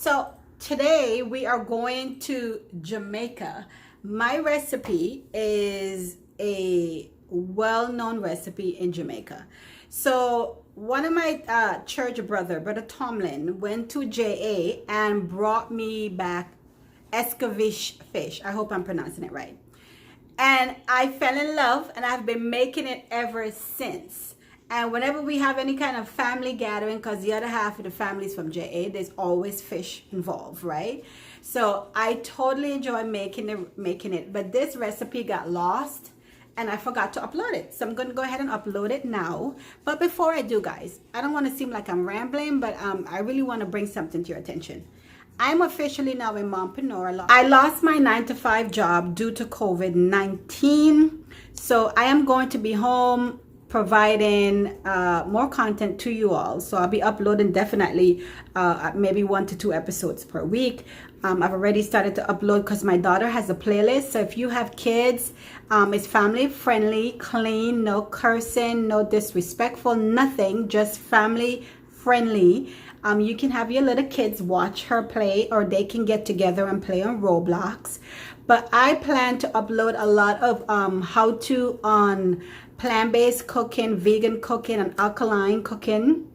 So today we are going to Jamaica. My recipe is a well-known recipe in Jamaica. So one of my church Brother Tomlin, went to JA and brought me back Escovitch fish. I hope I'm pronouncing it right. And I fell in love, and I've been making it ever since. And whenever we have any kind of family gathering, because the other half of the family is from JA, there's always fish involved, right? So I totally enjoy making it. But this recipe got lost and I forgot to upload it. So I'm going to go ahead and upload it now. But before I do, guys, I don't want to seem like I'm rambling, but I really want to bring something to your attention. I'm officially now a mompreneur. I lost my 9-to-5 job due to COVID-19. So I am going to be home providing more content to you all. So I'll be uploading definitely maybe 1 to 2 episodes per week. I've already started to upload because my daughter has a playlist. So if you have kids, it's family friendly, clean, no cursing, no disrespectful, nothing, just family friendly. You can have your little kids watch her play, or they can get together and play on Roblox. But I plan to upload a lot of how-to on plant-based cooking, vegan cooking, and alkaline cooking.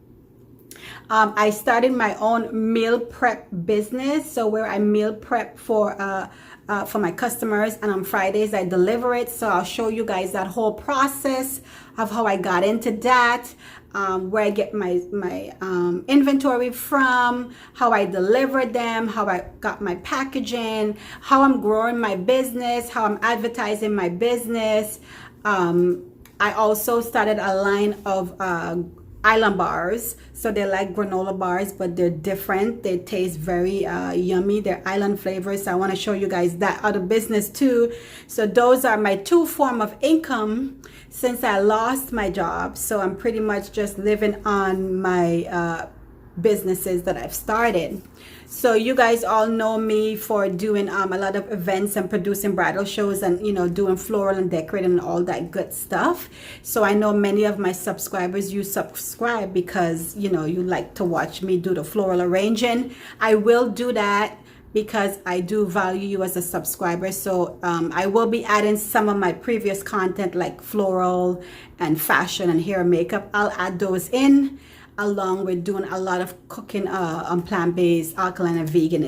I started my own meal prep business, so where I meal prep for my customers, and on Fridays I deliver it. So I'll show you guys that whole process of how I got into that, where I get my inventory from, how I deliver them, how I got my packaging, how I'm growing my business, how I'm advertising my business. I also started a line of island bars. So they're like granola bars, but they're different. They taste very yummy. They're island flavors. So I want to show you guys that other business too. So those are my 2 forms of income since I lost my job. So I'm pretty much just living on my businesses that I've started. So you guys all know me for doing a lot of events and producing bridal shows, and doing floral and decorating and all that good stuff. So I know many of my subscribers, you subscribe because you like to watch me do the floral arranging. I will do that because I do value you as a subscriber. So I will be adding some of my previous content like floral and fashion and hair and makeup. I'll add those in, along with doing a lot of cooking on plant-based, alkaline, and vegan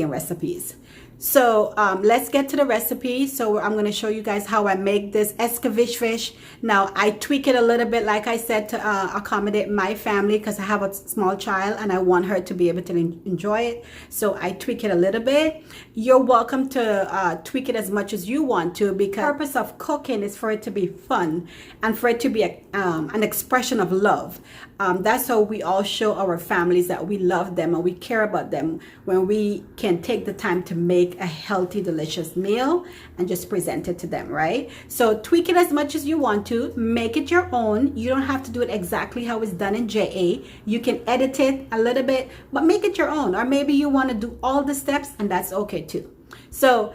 recipes. So let's get to the recipe. So I'm going to show you guys how I make this Escovitch fish. Now I tweak it a little bit, like I said, to accommodate my family, because I have a small child and I want her to be able to enjoy it. So I tweak it a little bit. You're welcome to tweak it as much as you want to, because the purpose of cooking is for it to be fun and for it to be an expression of love. That's how we all show our families that we love them and we care about them, when we can take the time to make a healthy, delicious meal and just present it to them, right? So tweak it as much as you want to, make it your own. You don't have to do it exactly how it's done in JA. You can edit it a little bit, but make it your own. Or maybe you want to do all the steps, and that's okay too. So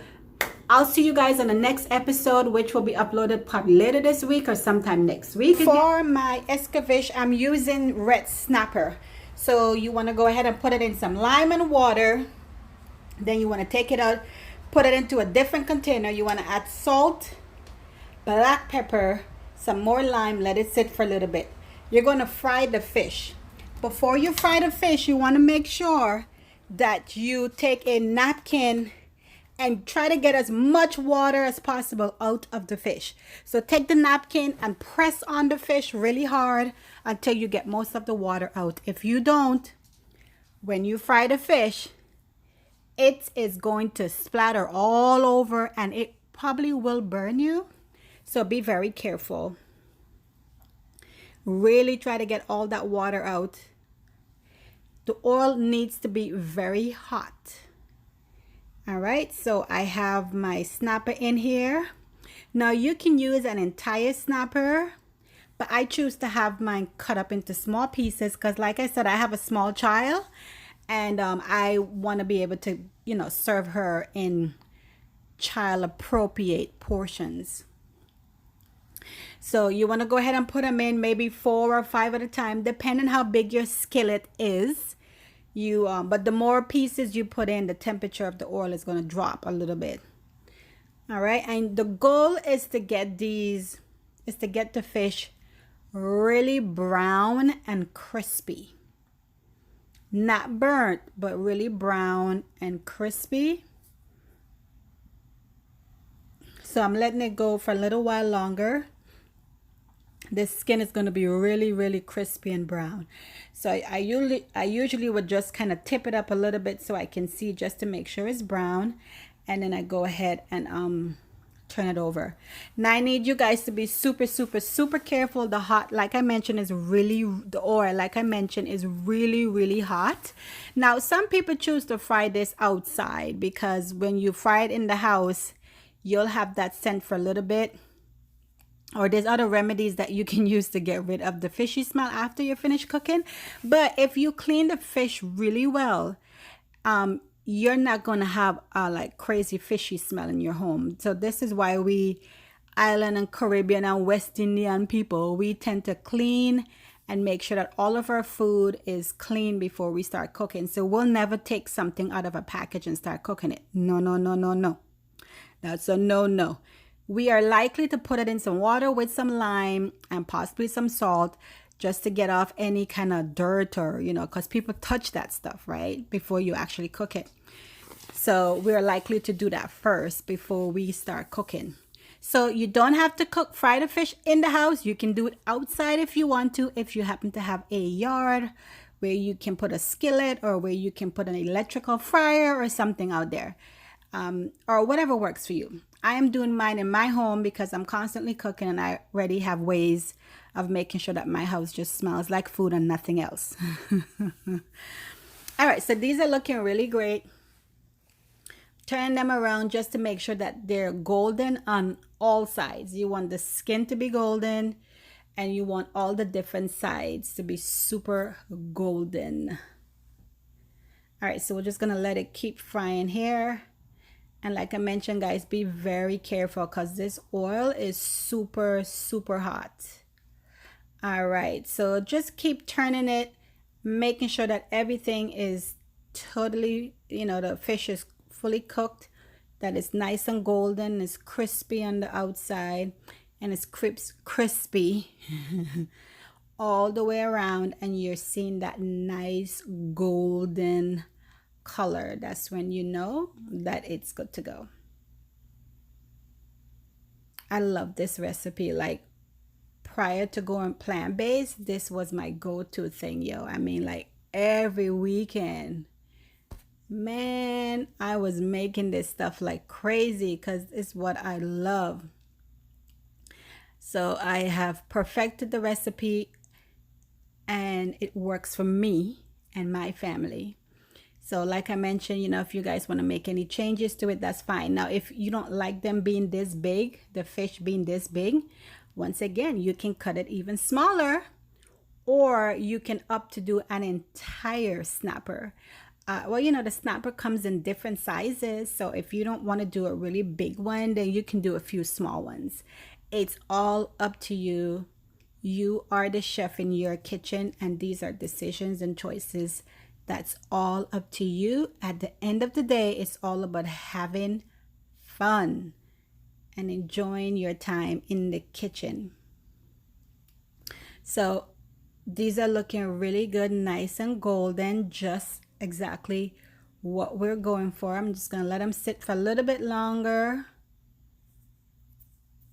I'll see you guys on the next episode, which will be uploaded probably later this week or sometime next week. For my Escovitch, I'm using red snapper. So you want to go ahead and put it in some lime and water. Then you want to take it out, put it into a different container. You want to add salt, black pepper, some more lime, let it sit for a little bit. You're going to fry the fish. Before you fry the fish, you want to make sure that you take a napkin and try to get as much water as possible out of the fish. So take the napkin and press on the fish really hard until you get most of the water out. If you don't, when you fry the fish, it is going to splatter all over and it probably will burn you. So be very careful. Really try to get all that water out. The oil needs to be very hot. All right, so I have my snapper in here. Now you can use an entire snapper, but I choose to have mine cut up into small pieces because, like I said, I have a small child. And I want to be able to, serve her in child appropriate portions. So you want to go ahead and put them in maybe 4 or 5 at a time, depending how big your skillet is. You but the more pieces you put in, the temperature of the oil is going to drop a little bit. All right, and the goal is to get the fish really brown and crispy. Not burnt, but really brown and crispy. So I'm letting it go for a little while longer. The skin is going to be really, really crispy and brown. So I usually would just kind of tip it up a little bit so I can see, just to make sure it's brown. And then I go ahead and turn it over. Now I need you guys to be super, super, super careful. The oil, like I mentioned, is really really hot. Now some people choose to fry this outside, because when you fry it in the house, you'll have that scent for a little bit. Or there's other remedies that you can use to get rid of the fishy smell after you're finished cooking. But if you clean the fish really well, you're not going to have like crazy fishy smell in your home. So this is why we Island and Caribbean and West Indian people, we tend to clean and make sure that all of our food is clean before we start cooking. So we'll never take something out of a package and start cooking it. No, no, no, no, no. That's a no. We are likely to put it in some water with some lime and possibly some salt, just to get off any kind of dirt, or, because people touch that stuff, right, before you actually cook it. So we're likely to do that first before we start cooking. So you don't have to fry the fish in the house. You can do it outside if you want to, if you happen to have a yard where you can put a skillet, or where you can put an electrical fryer or something out there, or whatever works for you. I am doing mine in my home because I'm constantly cooking, and I already have ways of making sure that my house just smells like food and nothing else. All right, so these are looking really great. Turn them around just to make sure that they're golden on all sides. You want the skin to be golden, and you want all the different sides to be super golden. All right, so we're just gonna let it keep frying here. And like I mentioned, guys, be very careful because this oil is super, super hot. All right, so just keep turning it, making sure that everything is totally, the fish is fully cooked, that it's nice and golden, it's crispy on the outside, and it's crispy all the way around, and you're seeing that nice golden color. That's when you know that it's good to go. I love this recipe. Like, prior to going plant-based, this was my go-to thing, yo. I mean, like, every weekend, man, I was making this stuff like crazy because it's what I love. So I have perfected the recipe, and it works for me and my family. So like I mentioned, if you guys want to make any changes to it, that's fine. Now, if you don't like them being this big, the fish being this big, once again, you can cut it even smaller, or you can opt to do an entire snapper. The snapper comes in different sizes. So if you don't want to do a really big one, then you can do a few small ones. It's all up to you. You are the chef in your kitchen, and these are decisions and choices. That's all up to you. At the end of the day, it's all about having fun and enjoying your time in the kitchen. So these are looking really good, nice and golden, just exactly what we're going for. I'm just gonna let them sit for a little bit longer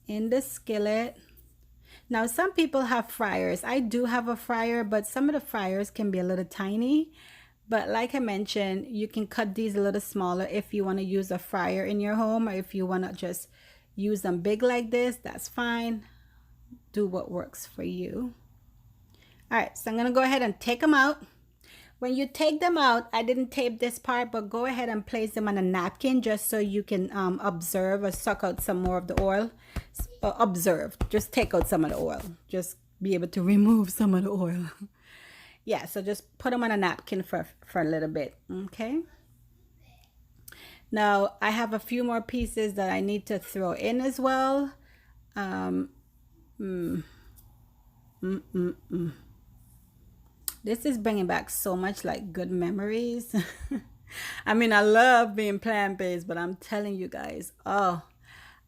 in the skillet. Now, some people have fryers. I do have a fryer, but some of the fryers can be a little tiny. But like I mentioned, you can cut these a little smaller if you want to use a fryer in your home, or if you want to just use them big like this, that's fine. Do what works for you. All right, so I'm going to go ahead and take them out. When you take them out, I didn't tape this part, but go ahead and place them on a napkin just so you can observe or suck out some more of the oil. Observe, just take out some of the oil. Just be able to remove some of the oil. Yeah, so just put them on a napkin for a little bit, okay? Now, I have a few more pieces that I need to throw in as well. This is bringing back so much like good memories. I mean, I love being plant-based, but I'm telling you guys, oh,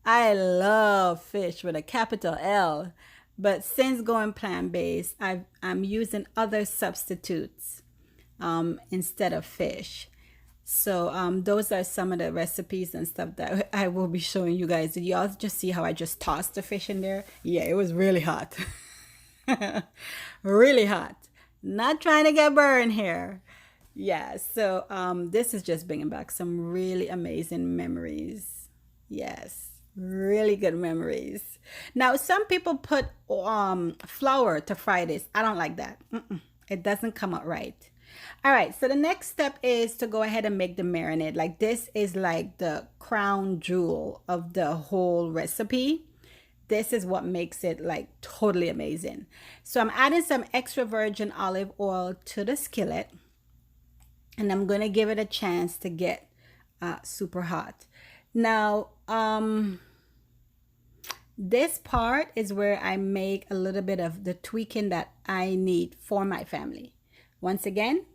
I love fish with a capital L. But since going plant-based, I'm using other substitutes instead of fish. So those are some of the recipes and stuff that I will be showing you guys. Did y'all just see how I just tossed the fish in there? Yeah, it was really hot. Really hot. Not trying to get burned here. Yeah, so this is just bringing back some really amazing memories. Yes, really good memories. Now, some people put flour to fry this. I don't like that. It doesn't come out right. All right, so the next step is to go ahead and make the marinade. Like this is like the crown jewel of the whole recipe. This is what makes it like totally amazing. So I'm adding some extra virgin olive oil to the skillet, and I'm going to give it a chance to get super hot. Now, this part is where I make a little bit of the tweaking that I need for my family. Once again,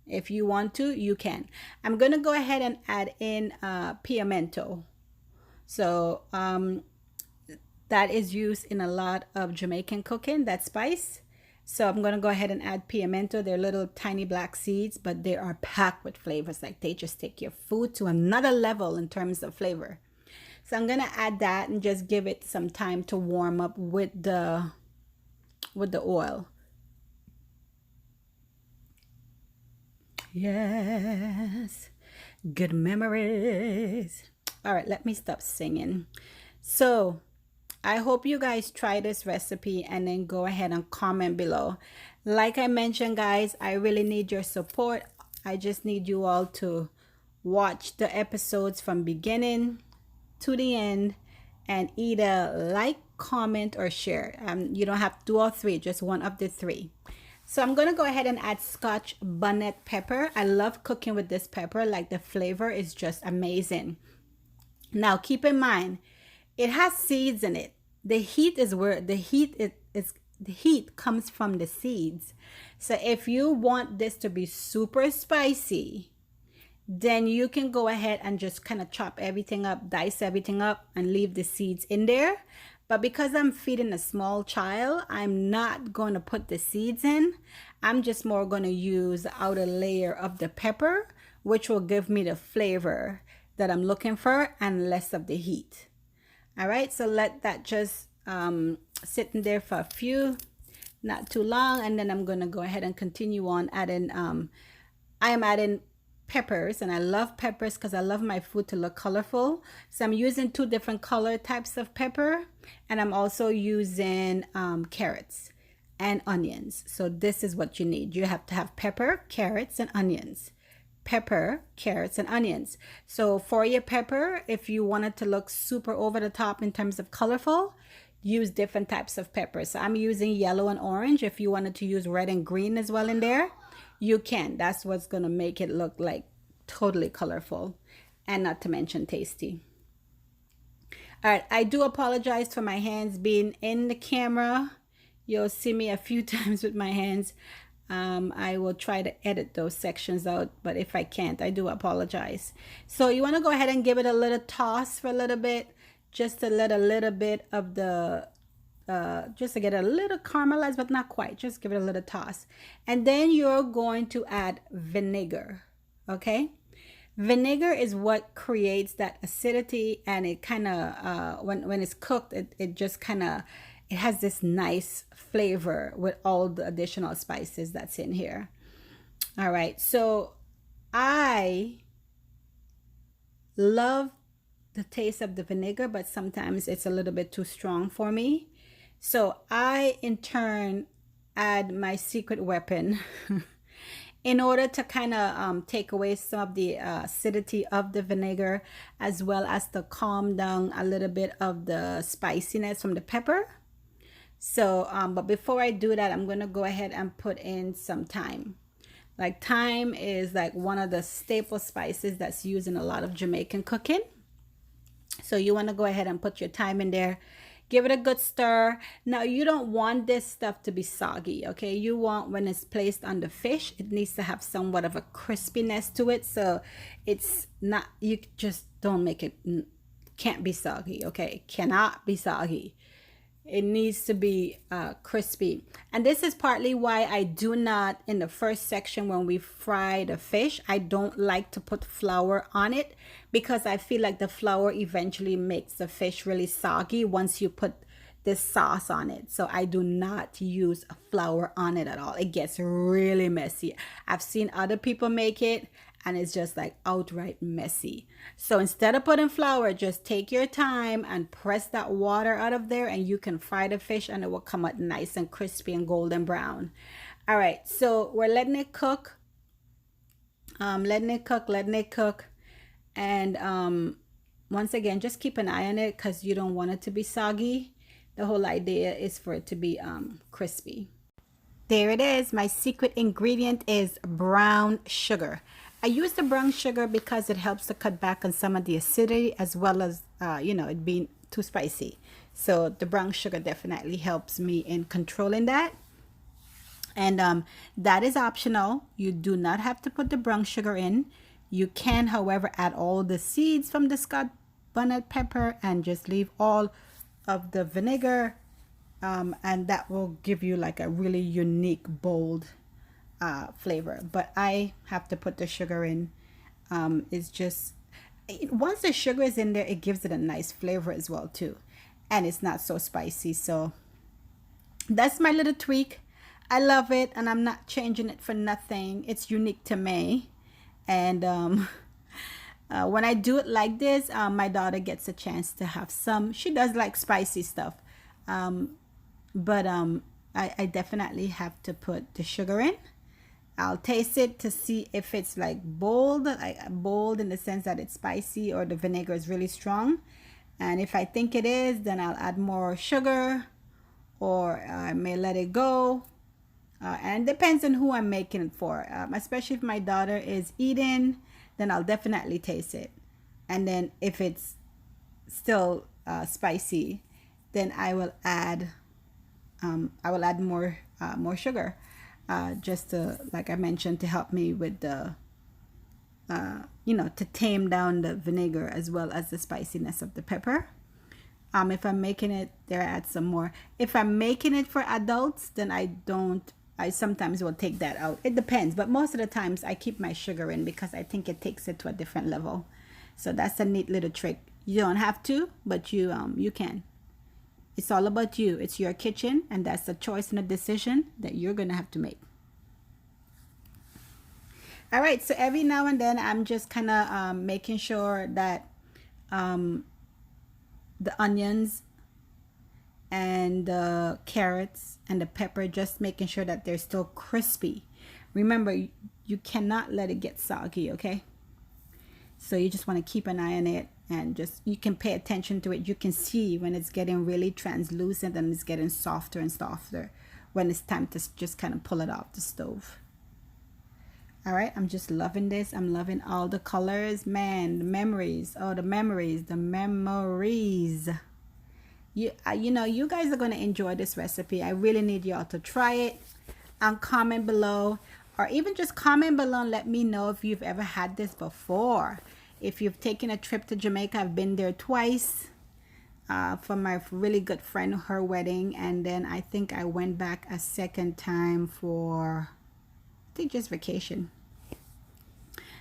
if you want to, you can. I'm going to go ahead and add in pimento. So that is used in a lot of Jamaican cooking, that spice. So I'm going to go ahead and add pimento. They're little tiny black seeds, but they are packed with flavors. Like they just take your food to another level in terms of flavor. So I'm going to add that and just give it some time to warm up with the oil. Yes, good memories. All right, let me stop singing. So I hope you guys try this recipe and then go ahead and comment below. Like I mentioned, guys, I really need your support. I just need you all to watch the episodes from beginning to the end and either like, comment, or share. You don't have to do all three, just one of the three. So I'm going to go ahead and add Scotch bonnet pepper. I love cooking with this pepper. Like the flavor is just amazing. Now keep in mind, it has seeds in it. The heat is where the heat comes from the seeds. So if you want this to be super spicy, then you can go ahead and just kind of chop everything up, dice everything up, and leave the seeds in there. But because I'm feeding a small child, I'm not going to put the seeds in. I'm just more going to use the outer layer of the pepper, which will give me the flavor that I'm looking for and less of the heat. All right, so let that just sit in there for a few, not too long, and then I'm going to go ahead and continue on adding, I am adding peppers, and I love peppers because I love my food to look colorful. So I'm using 2 different color types of pepper, and I'm also using carrots and onions. So this is what you need. You have to have pepper, carrots, and onions. Pepper, carrots, and onions. So for your pepper, if you want it to look super over the top in terms of colorful, use different types of peppers. So I'm using yellow and orange. If you wanted to use red and green as well in there, you can. That's what's going to make it look like totally colorful and not to mention tasty. All right, I do apologize for my hands being in the camera. You'll see me a few times with my hands. I will try to edit those sections out, but if I can't, I do apologize. So you want to go ahead and give it a little toss for a little bit, just to let a little bit of the just to get a little caramelized, but not quite. Just give it a little toss. And then you're going to add vinegar. Okay, vinegar is what creates that acidity, and it kind of when it's cooked, it just kind of, it has this nice flavor with all the additional spices that's in here. All right, so I love the taste of the vinegar, but sometimes it's a little bit too strong for me. So I, in turn, add my secret weapon in order to kind of take away some of the acidity of the vinegar, as well as to calm down a little bit of the spiciness from the pepper. So, but before I do that, I'm going to go ahead and put in some thyme. Like thyme is like one of the staple spices that's used in a lot of Jamaican cooking. So you want to go ahead and put your thyme in there. Give it a good stir. Now you don't want this stuff to be soggy, okay? You want, when it's placed on the fish, it needs to have somewhat of a crispiness to it, so it's not, you just don't make it, can't be soggy, okay? Cannot be soggy. It needs to be crispy. And this is partly why I do not, in the first section when we fry the fish, I don't like to put flour on it, because I feel like the flour eventually makes the fish really soggy once you put this sauce on it. So I do not use flour on it at all. It gets really messy. I've seen other people make it and it's just like outright messy. So instead of putting flour, just take your time and press that water out of there, and you can fry the fish and it will come out nice and crispy and golden brown. All right, so we're letting it cook. Letting it cook. And once again, just keep an eye on it because you don't want it to be soggy. The whole idea is for it to be crispy. There it is. My secret ingredient is brown sugar. I use the brown sugar because it helps to cut back on some of the acidity, as well as, it being too spicy. So the brown sugar definitely helps me in controlling that. And that is optional. You do not have to put the brown sugar in. You can, however, add all the seeds from the Scotch bonnet pepper and just leave all of the vinegar. And that will give you like a really unique, bold flavor. But I have to put the sugar in. It's just, once the sugar is in there, it gives it a nice flavor as well too, and it's not so spicy. So that's my little tweak. I love it, and I'm not changing it for nothing. It's unique to me. And when I do it like this, my daughter gets a chance to have some. She does like spicy stuff, but I definitely have to put the sugar in. I'll taste it to see if it's like bold in the sense that it's spicy or the vinegar is really strong. And if I think it is, then I'll add more sugar, or I may let it go. And it depends on who I'm making it for. Especially if my daughter is eating, then I'll definitely taste it. And then if it's still spicy, then I will add more sugar. Just to, like I mentioned, to help me with the, to tame down the vinegar as well as the spiciness of the pepper. If I'm making it, there I add some more. If I'm making it for adults, then I sometimes will take that out. It depends, but most of the times I keep my sugar in because I think it takes it to a different level. So that's a neat little trick. You don't have to, but you can. It's all about you. It's your kitchen, and that's a choice and a decision that you're going to have to make. All right, so every now and then I'm just kind of making sure that the onions and the carrots and the pepper, just making sure that they're still crispy. Remember, you cannot let it get soggy, okay? So you just want to keep an eye on it, and just, you can pay attention to it. You can see when it's getting really translucent and it's getting softer and softer when it's time to just kind of pull it off the stove. All right, I'm just loving this. I'm loving all the colors, man. The memories. Oh, the memories. You guys are going to enjoy this recipe. I really need y'all to try it. Comment below, or even just comment below and let me know if you've ever had this before. If you've taken a trip to Jamaica, I've been there twice for my really good friend, her wedding. And then I think I went back a second time for, I think, just vacation.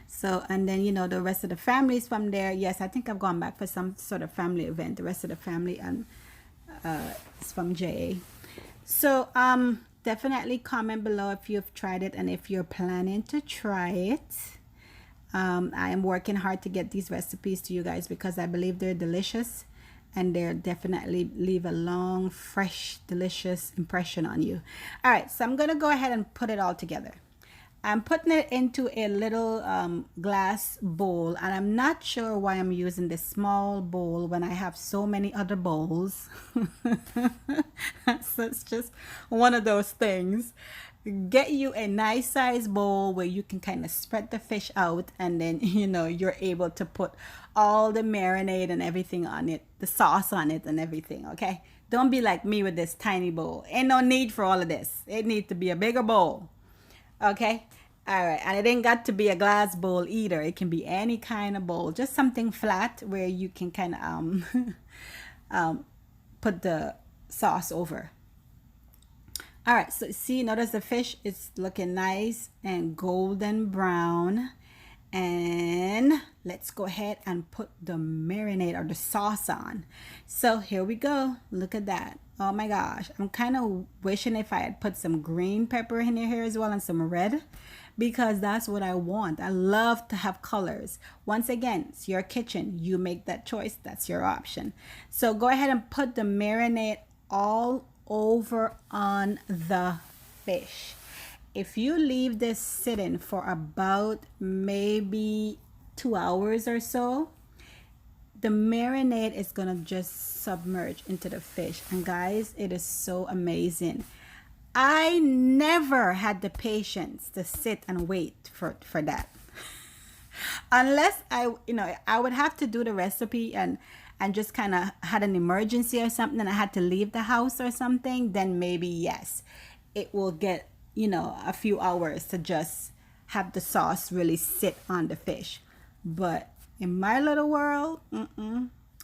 So, and then, the rest of the families from there. Yes, I think I've gone back for some sort of family event. The rest of the family and is from JA. So, definitely comment below if you've tried it and if you're planning to try it. I am working hard to get these recipes to you guys because I believe they're delicious, and they'll definitely leave a long, fresh, delicious impression on you. All right, so I'm going to go ahead and put it all together. I'm putting it into a little glass bowl, and I'm not sure why I'm using this small bowl when I have so many other bowls. So it's just one of those things. Get you a nice size bowl where you can kind of spread the fish out, and then you're able to put all the marinade and everything on it, the sauce on it and everything. Okay, Don't be like me with this tiny bowl. Ain't no need for all of this. It needs to be a bigger bowl. Okay? All right. And it ain't got to be a glass bowl either. It can be any kind of bowl. Just something flat where you can kind of put the sauce over. All right. So see, notice the fish is looking nice and golden brown. And let's go ahead and put the marinade or the sauce on. So here we go. Look at that. Oh my gosh. I'm kind of wishing if I had put some green pepper in here as well and some red, because that's what I want. I love to have colors. Once again, it's your kitchen. You make that choice. That's your option. So go ahead and put the marinade all over on the fish. If you leave this sitting for about maybe 2 hours or so, the marinade is gonna just submerge into the fish. And guys, it is so amazing. I never had the patience to sit and wait for that. Unless I would have to do the recipe and just kind of had an emergency or something and I had to leave the house or something, then maybe yes, it will get a few hours to just have the sauce really sit on the fish. But in my little world,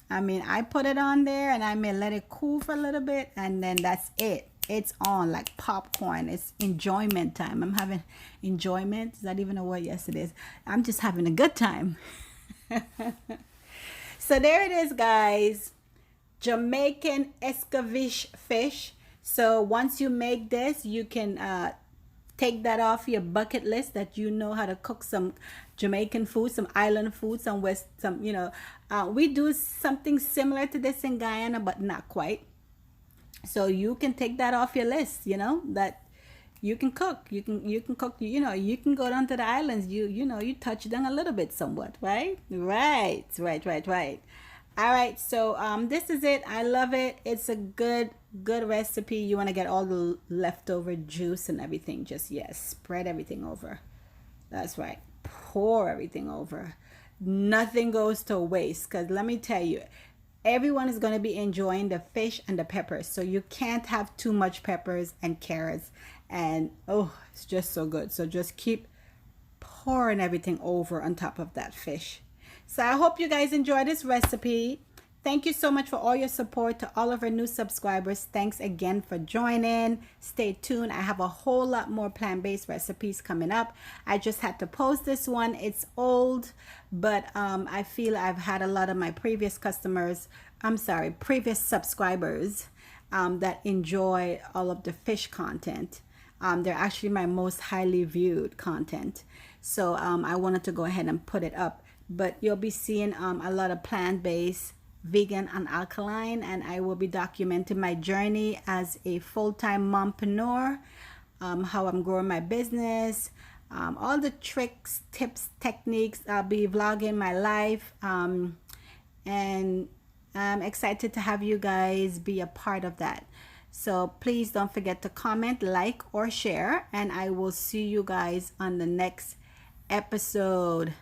I mean, I put it on there and I may let it cool for a little bit and then that's it. It's on like popcorn. It's enjoyment time. I'm having enjoyment. Is that even a word? Yes, it is. I'm just having a good time. So there it is, guys. Jamaican Escovitch fish. So once you make this, you can take that off your bucket list that you know how to cook some Jamaican food, some island food, we do something similar to this in Guyana, but not quite. So you can take that off your list, that you can cook. You can cook, you can go down to the islands, you touch down a little bit somewhat, right? Right. All right, so this is it. I love it. It's a good recipe. You want to get all the leftover juice and everything. Just, yes, spread everything over. That's right. Pour everything over. Nothing goes to waste, because let me tell you, everyone is going to be enjoying the fish and the peppers. So you can't have too much peppers and carrots. And, oh, it's just so good. So just keep pouring everything over on top of that fish. So I hope you guys enjoy this recipe. Thank you so much for all your support. To all of our new subscribers, thanks again for joining. Stay tuned. I have a whole lot more plant-based recipes coming up. I just had to post this one. It's old, but I feel I've had a lot of my previous subscribers that enjoy all of the fish content. They're actually my most highly viewed content. So I wanted to go ahead and put it up. But you'll be seeing a lot of plant-based, vegan, and alkaline, and I will be documenting my journey as a full-time mompreneur, how I'm growing my business, all the tricks, tips, techniques. I'll be vlogging my life, and I'm excited to have you guys be a part of that. So please don't forget to comment, like, or share, and I will see you guys on the next episode.